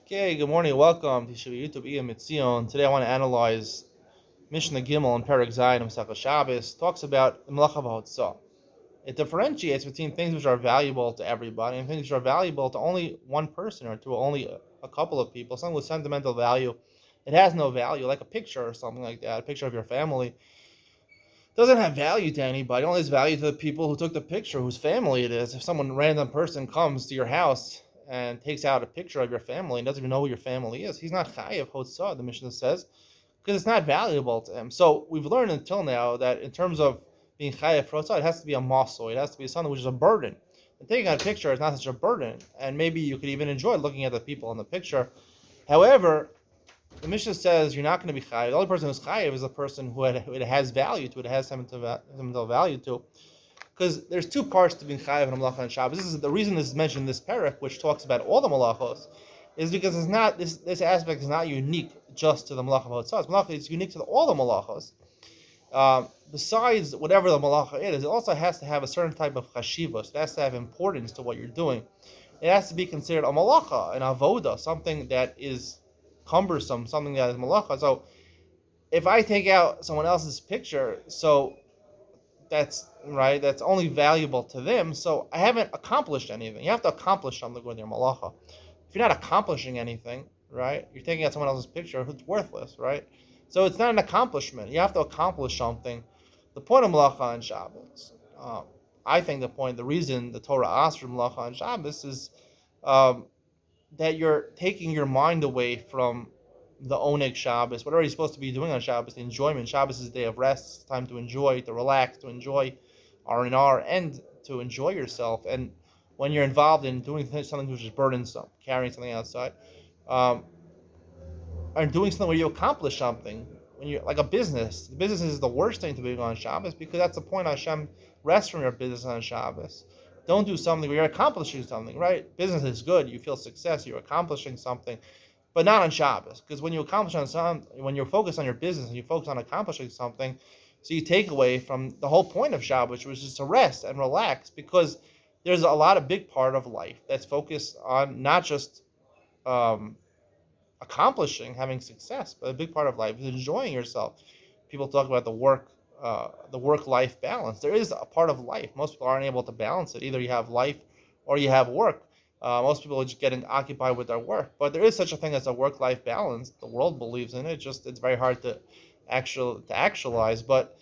Okay, good morning. Welcome to YouTube Iyun. Today I want to analyze Mishnah Gimel and Perek Zayin of Masechah Shabbos. Talks about the Melacha V'Hotzah. It differentiates between things which are valuable to everybody and things which are valuable to only one person or to only a couple of people. Something with sentimental value. It has no value, like a picture or something like that. A picture of your family doesn't have value to anybody. It only has value to the people who took the picture, whose family it is. If some random person comes to your house and takes out a picture of your family and doesn't even know who your family is, he's not chayav hotzah, the Mishnah says, because it's not valuable to him. So we've learned until now that in terms of being chayav hotzah, it has to be a muscle. It has to be something which is a burden. And taking out a picture is not such a burden, and maybe you could even enjoy looking at the people in the picture. However, the Mishnah says you're not going to be chayiv. The only person who's chayiv is a person who it has value to, it has sentimental value to. Because there's two parts to being chayiv and malacha and Shabbos. This is the reason this is mentioned in this parak, which talks about all the malachos, is because it's not this aspect is not unique just to the malacha of it's unique to all the malachos. Besides whatever the malacha is, it also has to have a certain type of chashivos. It has to have importance to what you're doing. It has to be considered a malacha, an avoda, something that is cumbersome, something that is malacha. So if I take out someone else's picture, so that's right, that's only valuable to them, so I haven't accomplished anything. You have to accomplish something with your malacha. If you're not accomplishing anything, right, you're taking out someone else's picture, it's worthless, right? So it's not an accomplishment. You have to accomplish something. The point of malacha and Shabbos, I think the reason the Torah asks for malacha and Shabbos is that you're taking your mind away from the oneg Shabbos, whatever you're supposed to be doing on Shabbos, the enjoyment. Shabbos is a day of rest, it's time to enjoy, to relax, to enjoy R&R, and to enjoy yourself. And when you're involved in doing something which is burdensome, carrying something outside, or doing something where you accomplish something, when you're like a business, the business is the worst thing to be doing on Shabbos because that's the point. Hashem rests from your business on Shabbos. Don't do something where you're accomplishing something, right? Business is good. You feel success. You're accomplishing something, but not on Shabbos. Because when you accomplish on something, when you're focused on your business and you focus on accomplishing something, so you take away from the whole point of Shabbos, which is to rest and relax. Because there's a lot of big part of life that's focused on not just accomplishing, having success, but a big part of life is enjoying yourself. People talk about the work-life balance. There is a part of life. Most people aren't able to balance it. Either you have life or you have work. Most people are just getting occupied with their work. But there is such a thing as a work-life balance. The world believes in it. It's very hard to actualize. But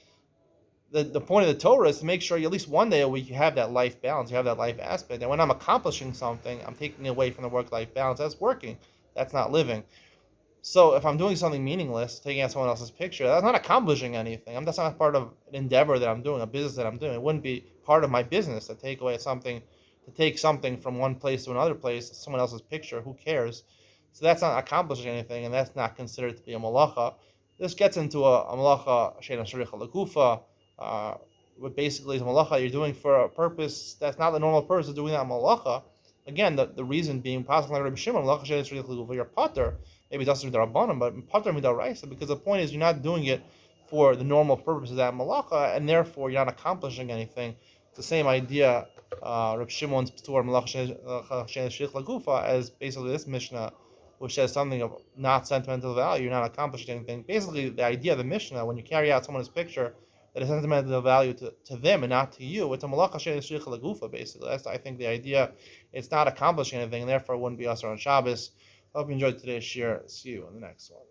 the point of the Torah is to make sure you, at least one day a week you have that life balance, you have that life aspect. And when I'm accomplishing something, I'm taking away from the work-life balance. That's working. That's not living. So if I'm doing something meaningless, taking out someone else's picture, that's not accomplishing anything. That's not part of an endeavor that I'm doing, a business that I'm doing. It wouldn't be part of my business to take away something, to take something from one place to another place, someone else's picture. Who cares? So that's not accomplishing anything, and that's not considered to be a malacha. This gets into a malacha she'ena sharicha lagufa, what basically is a malacha you're doing for a purpose that's not the normal purpose of doing that malacha. Again, the reason being possible like Rabbi Shimon, malacha she'ena sharicha lagufa, you're pater. Maybe it doesn't rabbanim, but pater midaraisa, because the point is you're not doing it for the normal purpose of that malacha, and therefore you're not accomplishing anything. It's the same idea, Reb Shimon's P'tur malacha she'ena sharicha lagufa, as basically this Mishnah, which says something of not sentimental value, you're not accomplishing anything. Basically, the idea of the Mishnah, when you carry out someone's picture, that is sentimental value to them and not to you, it's a malacha she'ena sharicha lagufa, basically. That's, I think, the idea. It's not accomplishing anything, and therefore it wouldn't be usher on Shabbos. I hope you enjoyed today's share. See you in the next one.